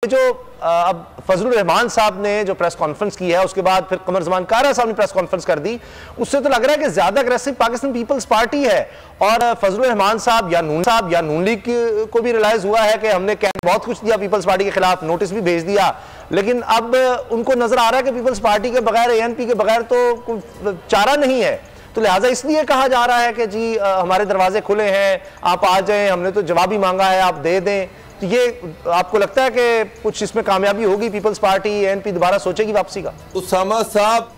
जो अब फजलुर रहमान साहब ने जो प्रेस कॉन्फ्रेंस की है, उसके बाद फिर कमर जमान कारा साहब ने प्रेस कॉन्फ्रेंस कर दी, उससे तो लग रहा है कि ज्यादा अग्रेसिव पाकिस्तान पीपल्स पार्टी है। और फजलुर रहमान साहब या नून लीग को भी रियलाइज हुआ है कि हमने बहुत कुछ दिया पीपल्स पार्टी के खिलाफ, नोटिस भी भेज दिया, लेकिन अब उनको नजर आ रहा है कि पीपल्स पार्टी के बगैर, एएनपी के बगैर तो चारा नहीं है। तो लिहाजा इसलिए कहा जा रहा है कि जी हमारे दरवाजे खुले हैं, आप आ जाएं, हमने तो जवाब ही मांगा है, आप दे दें। तो ये आपको लगता है कि कुछ इसमें कामयाबी होगी, पीपल्स पार्टी एएनपी दोबारा सोचेगी वापसी का? उसामा साहब,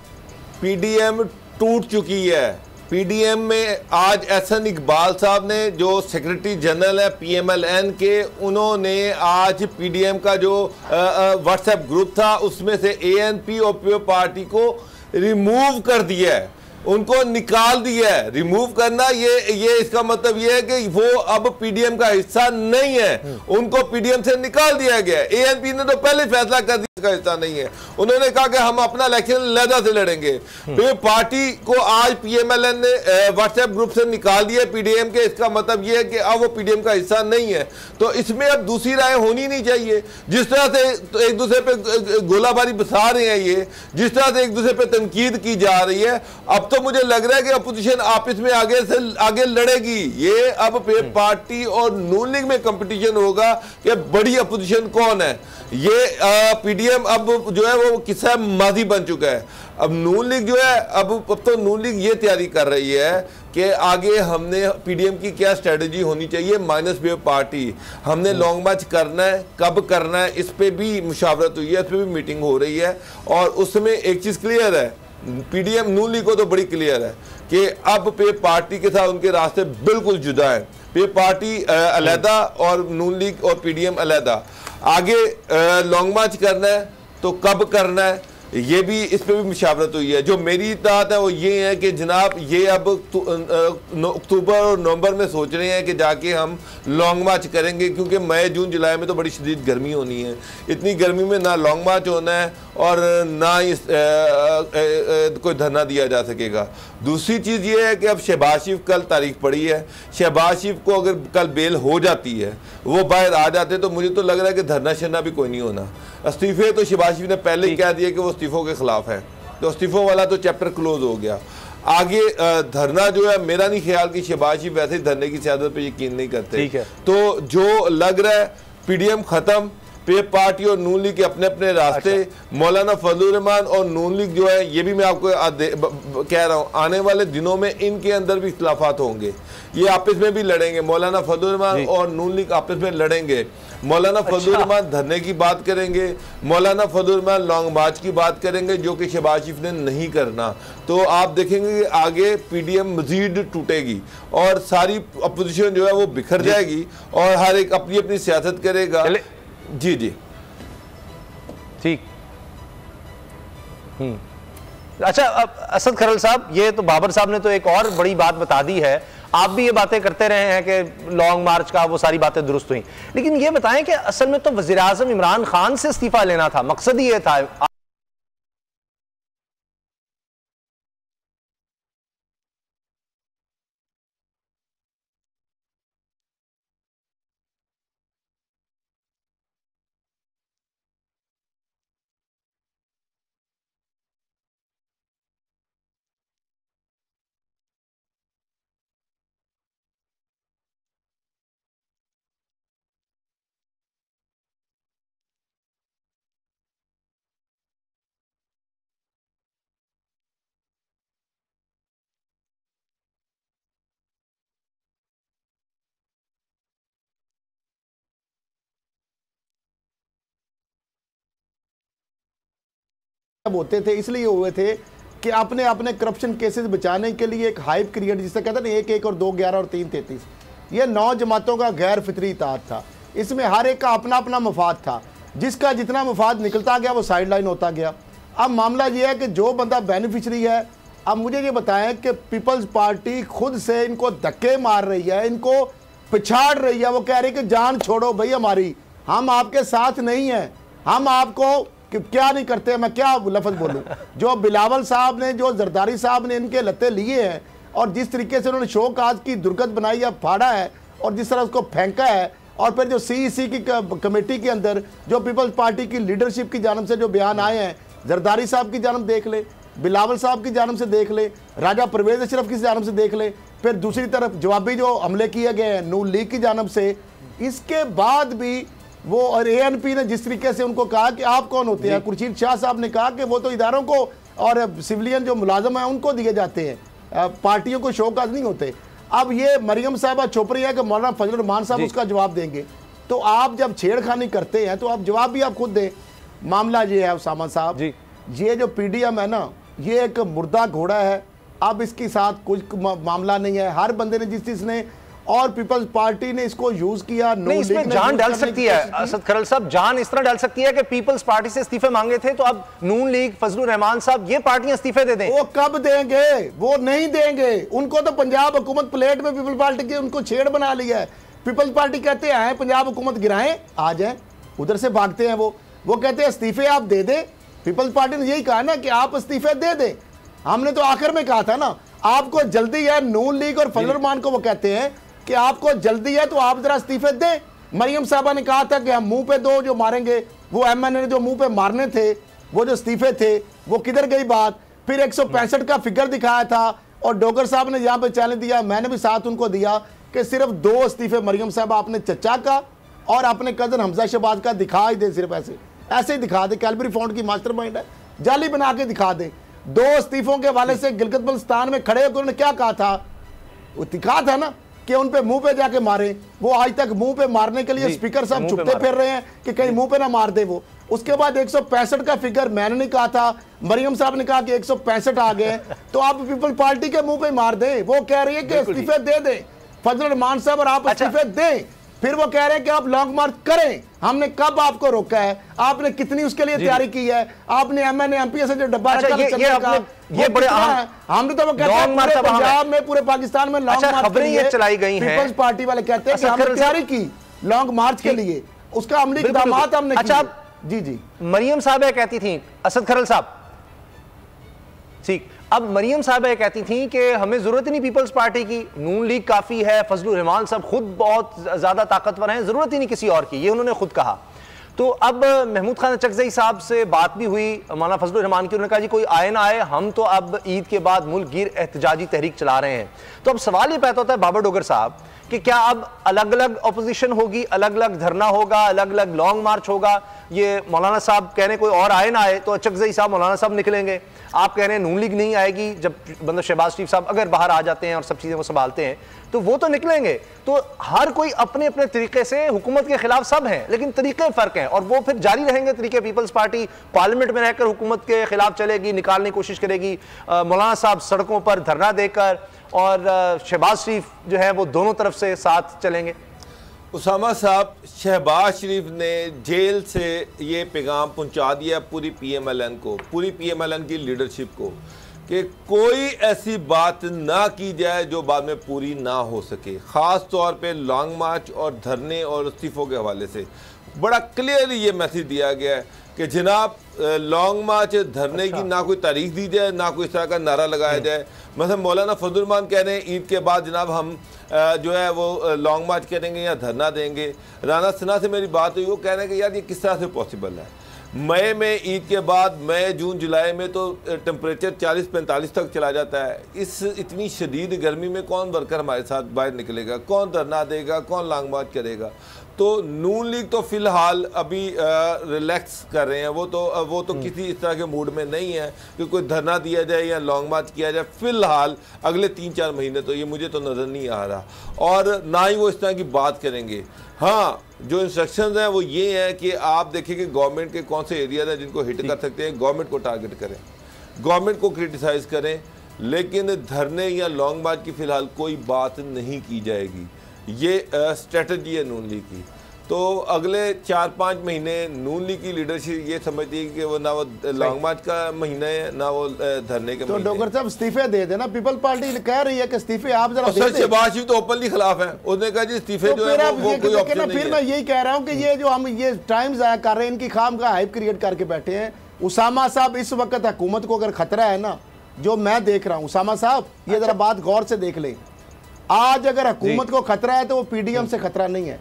पीडीएम टूट चुकी है। पीडीएम में आज एहसन इकबाल साहब ने, जो सेक्रेटरी जनरल है पीएमएलएन के, उन्होंने आज पीडीएम का जो व्हाट्सएप ग्रुप था उसमें से एएनपी और पीपल्स पार्टी को रिमूव कर दिया है, उनको निकाल दिया है। रिमूव करना ये इसका मतलब ये है कि वो अब पीडीएम का हिस्सा नहीं है, उनको पीडीएम से निकाल दिया गया है। एएनपी ने तो पहले फैसला कर दिया का हिस्सा नहीं है, उन्होंने कहा कि हम अपना इलेक्शन अलहदा से लड़ेंगे। फिर पार्टी को आज पीएमएलएन ने व्हाट्सएप ग्रुप से निकाल दिया पीडीएम के, इसका मतलब ये है कि अब वो पीडीएम का हिस्सा नहीं है। तो इसमें अब दूसरी राय होनी नहीं चाहिए। जिस तरह से एक दूसरे पे गोलाबारी बसा रहे हैं, ये जिस तरह से एक दूसरे पे तनकीद की जा रही है, अब तो मुझे लग रहा है कि अपोजिशन आपस में आगे लड़ेगी। ये अब पार्टी और नून लीग में कंपटीशन होगा कि बड़ी अपोजिशन कौन है। ये पीडीएम अब जो है वो किस्सा माजी बन चुका है। अब नून लीग जो है, अब तो नून लीग ये तैयारी कर रही है कि आगे हमने पीडीएम की क्या स्ट्रेटजी होनी चाहिए माइनस वेव पार्टी, हमने लॉन्ग मार्च करना है, कब करना है, इस पे भी मुशावरत हुई है, इस पे भी मीटिंग हो रही है। और उसमें एक चीज क्लियर है, पीडीएम नून लीग को तो बड़ी क्लियर है कि अब पे पार्टी के साथ उनके रास्ते बिल्कुल जुदा है। पे पार्टी अलहदा और नून लीग और पीडीएम अलहदा। आगे लॉन्ग मार्च करना है तो कब करना है, ये भी इस पे भी मुशावरत हुई है। जो मेरी इत्तेहाद है वो ये है कि जनाब ये अब अक्टूबर और नवंबर में सोच रहे हैं कि जाके हम लॉन्ग मार्च करेंगे, क्योंकि मई जून जुलाई में तो बड़ी शदीद गर्मी होनी है। इतनी गर्मी में ना लॉन्ग मार्च होना है और ना इस कोई धरना दिया जा सकेगा। दूसरी चीज़ ये है कि अब शहबाज शरीफ कल तारीख पड़ी है, शहबाज शरीफ को अगर कल बेल हो जाती है, वो बाहर आ जाते, तो मुझे तो लग रहा है कि धरना शरना भी कोई नहीं होना। इस्तीफे तो शहबाज शरीफ ने पहले ही कह दिया कि वो इस्तीफों के खिलाफ है, तो इस्तीफों वाला तो चैप्टर क्लोज हो गया। आगे धरना जो है, मेरा नहीं ख्याल कि शहबाज शरीफ वैसे ही धरने की सियासत पे यकीन नहीं करते। तो जो लग रहा है पीडीएम खत्म, पे पार्टी और नून लीग के अपने अपने रास्ते। मौलाना फजलुर रहमान और नून लीग जो है, ये भी मैं आपको कह रहा हूँ, आने वाले दिनों में इनके अंदर भी इख्तिलाफात होंगे, ये आपस में भी लड़ेंगे। मौलाना फजलुर रहमान और नून लीग आपस में लड़ेंगे। मौलाना फजलुर रहमान धरने की बात करेंगे, मौलाना फजलुर रहमान लॉन्ग मार्च की बात करेंगे, जो कि शहबाज शरीफ ने नहीं करना। तो आप देखेंगे कि आगे पीडीएम मजीद टूटेगी और सारी अपोजिशन जो है वो बिखर जाएगी और हर एक अपनी अपनी सियासत करेगा। जी जी ठीक। अच्छा, अब असद खरल साहब, ये तो बाबर साहब ने तो एक और बड़ी बात बता दी है, आप भी ये बातें करते रहे हैं कि लॉन्ग मार्च का वो सारी बातें दुरुस्त हुई, लेकिन ये बताएं कि असल में तो वज़ीर आज़म इमरान खान से इस्तीफा लेना था, मकसद ये था। होते थे इसलिए हुए थे कि अपने अपने करप्शन केसेस बचाने के लिए एक हाइप क्रिएट, जिसे कहते हैं ना 1-1 और 2-11 और 3-33, ये 9 जमातों का गैर फितरी इताअत था। इसमें हर एक का अपना अपना मफाद था, जिसका जितना मफाद निकलता गया वो साइड लाइन होता गया। अब मामला ये है कि जो बंदा बेनिफिशरी है, अब मुझे ये बताएं कि पीपल्स पार्टी खुद से इनको धक्के मार रही है, इनको पिछाड़ रही है, वो कह रही है कि जान छोड़ो भाई हमारी, हम आपके साथ नहीं हैं, हम आपको कि क्या नहीं करते। मैं क्या लफ्ज़ बोलूँ, जो बिलावल साहब ने, जो जरदारी साहब ने इनके लत्ते लिए हैं और जिस तरीके से उन्होंने शोकाज की दुर्गत बनाई या फाड़ा है और जिस तरह उसको फेंका है और फिर जो CEC की कमेटी के अंदर जो पीपल्स पार्टी की लीडरशिप की जानब से जो बयान आए हैं, जरदारी साहब की जानब देख ले, बिलावल साहब की जानब से देख ले, राजा परवेज अशरफ की जानब से देख ले, फिर दूसरी तरफ जवाबी जो हमले किए गए हैं नून लीग की जानब से, इसके बाद भी वो और ANP ने जिस तरीके से उनको कहा कि आप कौन होते हैं, खुर्शीद शाह साहब ने कहा कि वो तो इदारों को और सिविलियन जो मुलाजम है उनको दिए जाते हैं, पार्टियों को शौकाज नहीं होते। अब ये मरियम साहबा छुप रही है कि मौलाना फजल रहमान साहब उसका जवाब देंगे, तो आप जब छेड़खानी करते हैं तो आप जवाब भी आप खुद दें। मामला ये है उसामा साहब, ये जो PDM है ना, ये एक मुर्दा घोड़ा है। अब इसके साथ कुछ मामला नहीं है, हर बंदे ने जिसने और पीपल्स पार्टी ने इसको यूज किया। नहीं, इसमें जान डाल सकती है असद खरल साहब, जान इस तरह डाल सकती है कि पीपल्स पार्टी से इस्तीफे मांगे थे तो अब नून लीग, फजलुर रहमान साहब, ये पार्टियां इस्तीफे दे दें। वो कब देंगे? वो नहीं देंगे। उनको तो पंजाब हुकूमत प्लेट में पीपल्स पार्टी की उनको छेड़ बना लिया है। पीपल्स पार्टी कहते हैं पंजाब हुकूमत गिराएं, आ जाए, उधर से भागते हैं वो कहते हैं इस्तीफे आप दे दें। पीपल्स पार्टी ने यही कहा ना कि आप इस्तीफे दे दें। हमने तो आखिर में कहा था ना आपको जल्दी है, नून लीग और फजलुर रहमान को वो कहते हैं कि आपको जल्दी है तो आप जरा इस्तीफे दें। मरियम साहबा ने कहा था कि हम मुंह पे दो जो मारेंगे, वो MNA ने जो मुंह पे मारने थे, वो जो इस्तीफे थे, वो किधर गई बात? फिर 165 का फिगर दिखाया था और डोगर साहब ने यहाँ पे चैलेंज दिया, मैंने भी साथ उनको दिया कि सिर्फ 2 इस्तीफे मरियम साहबा अपने चचा का और अपने कजन हमजा शहबाज का दिखा ही दे, सिर्फ ऐसे ही दिखा दे। कैलबरी फाउंड की मास्टरमाइंड है, जाली बना के दिखा दे। 2 इस्तीफों के हवाले से गिलगित बल्तिस्तान में खड़े होकर उन्होंने क्या कहा था? वो दिखा था ना कि उन पे मुंह पे जाके मारे। वो आज तक मुंह पे मारने के लिए स्पीकर साहब छुपते फिर रहे हैं कि कहीं मुंह पे ना मार दे वो। उसके बाद 165 का फिगर मैंने नहीं कहा था, मरियम साहब ने कहा कि 165 आ गए, तो आप पीपल पार्टी के मुंह पे मार दें। वो कह रही है कि इस्तीफे दे दें फजल रहमान साहब और आप इस्तीफे दें। फिर वो कह रहे हैं कि आप लॉन्ग मार्च करें। हमने कब आपको रोका है? आपने कितनी उसके लिए तैयारी की है? आपने MNA MPA से जो डब्बा ये बड़े हमने तो वो कहते हैं पूरे पंजाब में, पूरे पाकिस्तान में लॉन्ग मार्च खबरें ये चलाई गई हैं। पीपल्स पार्टी वाले कहते हैं कि हमने तैयारी की लॉन्ग मार्च के लिए, उसका अमली इक़दाम हमने किया। जी मरियम साहब कहती थी, असद खरल साहब ठीक, अब मरियम साहब कहती थी कि हमें जरूरत ही नहीं पीपल्स पार्टी की, नून लीग काफी है, फजलुर रहमान साहब खुद बहुत ज्यादा ताकतवर हैं, जरूरत ही नहीं किसी और की, ये उन्होंने खुद कहा। तो अब महमूद खान चकजई साहब से बात भी हुई मौलाना फजलुर रहमान की, उन्होंने कहा जी कोई आए ना आए, हम तो अब ईद के बाद मुल्क गिर एहतजाजी तहरीक चला रहे हैं। तो अब सवाल ये पैदा होता है बाबर डोगर साहब कि क्या अब अलग अलग अपोजिशन होगी, अलग अलग धरना होगा, अलग अलग लॉन्ग मार्च होगा? ये मौलाना साहब कह रहे कोई और आए ना आए तो चकजई साहब मौलाना साहब निकलेंगे, आप कह रहे हैं नून लीग नहीं आएगी, जब मतलब शहबाज शरीफ साहब अगर बाहर आ जाते हैं और सब चीज़ें वो संभालते हैं तो वो तो निकलेंगे। तो हर कोई अपने अपने तरीके से हुकूमत के खिलाफ सब हैं, लेकिन तरीके फ़र्क हैं और वो फिर जारी रहेंगे तरीके। पीपल्स पार्टी पार्लियामेंट में रहकर हुकूमत के खिलाफ चलेगी, निकालने की कोशिश करेगी, मौलाना साहब सड़कों पर धरना देकर, और शहबाज शरीफ जो है वो दोनों तरफ से साथ चलेंगे। उसामा साहब, शहबाज शरीफ ने जेल से ये पैगाम पहुंचा दिया पूरी PMLN को, पूरी PMLN की लीडरशिप को, कि कोई ऐसी बात ना की जाए जो बाद में पूरी ना हो सके। ख़ास तौर पे लॉन्ग मार्च और धरने और इस्तीफ़ों के हवाले से बड़ा क्लियरली ये मैसेज दिया गया है कि जनाब लॉन्ग मार्च धरने की ना कोई तारीख दी जाए, ना कोई इस तरह का नारा लगाया जाए। मतलब मौलाना फजलुर रहमान कह रहे हैं ईद के बाद जनाब हम जो है वो लॉन्ग मार्च करेंगे या धरना देंगे। राना सना से मेरी बात हुई, वो कह रहे हैं कि यार ये किस तरह से पॉसिबल है? मई में ईद के बाद मई जून जुलाई में तो टेम्परेचर 40-45 तक चला जाता है। इस इतनी शदीद गर्मी में कौन वर्कर हमारे साथ बाहर निकलेगा, कौन धरना देगा, कौन लॉन्ग मार्च करेगा? तो नून लीग तो फ़िलहाल अभी रिलैक्स कर रहे हैं, वो तो किसी इस तरह के मूड में नहीं है कि कोई धरना दिया जाए या लॉन्ग मार्च किया जाए। फ़िलहाल अगले 3-4 महीने तो ये मुझे तो नज़र नहीं आ रहा, और ना ही वो इस तरह की बात करेंगे। हाँ, जो इंस्ट्रक्शंस हैं वो ये हैं कि आप देखें कि गवर्नमेंट के कौन से एरियाज हैं जिनको हिट कर सकते हैं, गवर्नमेंट को टारगेट करें, गवर्नमेंट को क्रिटिसाइज़ करें, लेकिन धरने या लॉन्ग मार्च की फ़िलहाल कोई बात नहीं की जाएगी। ये स्ट्रेटजी है नून लीग की। तो अगले 4-5 महीने नून लीग की लीडरशिप ये समझती है कि वो ना वो लॉन्ग मार्च का महीना है ना वो धरने के। तो डॉक्टर साहब इस्तीफे दे देना, पीपल पार्टी कह रही है कि इस्तीफे आप जरा दे दें। शहबाज शरीफ तो ओपनली खिलाफ है, उसने कहा जी इस्तीफे जो है वो कोई ऑप्शन नहीं है। फिर मैं यही कह रहा हूँ कि ये जो हम ये टाइम ज़ाया कर रहे हैं, इनकी खाम का हाइप क्रिएट करके बैठे हैं। उसामा साहब, इस वक्त हुकूमत को अगर खतरा है ना, जो मैं देख रहा हूँ, उसामा साहब ये जरा बात गौर से देख लें। आज अगर हुकूमत को खतरा है तो वो PDM से खतरा नहीं है,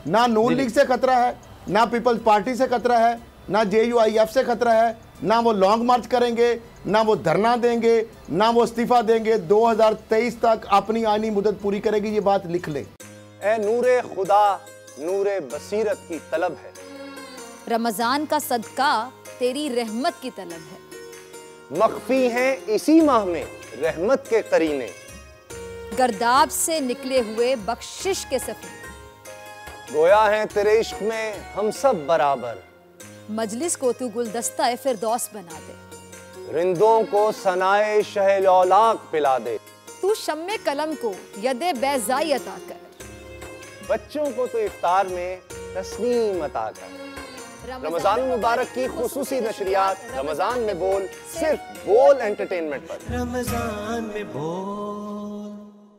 ना नून लीग से खतरा है, ना पीपल्स पार्टी से खतरा है, ना JUIF से खतरा है, ना वो लॉन्ग मार्च करेंगे, ना वो धरना देंगे, ना वो इस्तीफा देंगे। 2023 तक अपनी आईनी मुद्दत पूरी करेगी, ये बात लिख ले। ए नूरे खुदा नूरे बसीरत की तलब है, रमजान का सदका तेरी रहमत की तलब है। मख्फी हैं इसी माह में रहमत के करीने, गर्दाब से निकले हुए बख्शिश के सफर, गोया है तेरे इश्क में हम सब बराबर, मजलिस को तू गुलदस्ता फिरदौस बना दे, रिंदों को सनाए शहलौलाक पिला दे, तू शम्मे कलम को यदे बैज़ाई अता कर, बच्चों को तो इफ्तार में तस्नीम अता कर। रमजान मुबारक की खुसूसी नशरियात रमजान में बोल, सिर्फ बोल एंटरटेनमेंट पर। रमजान में बोल।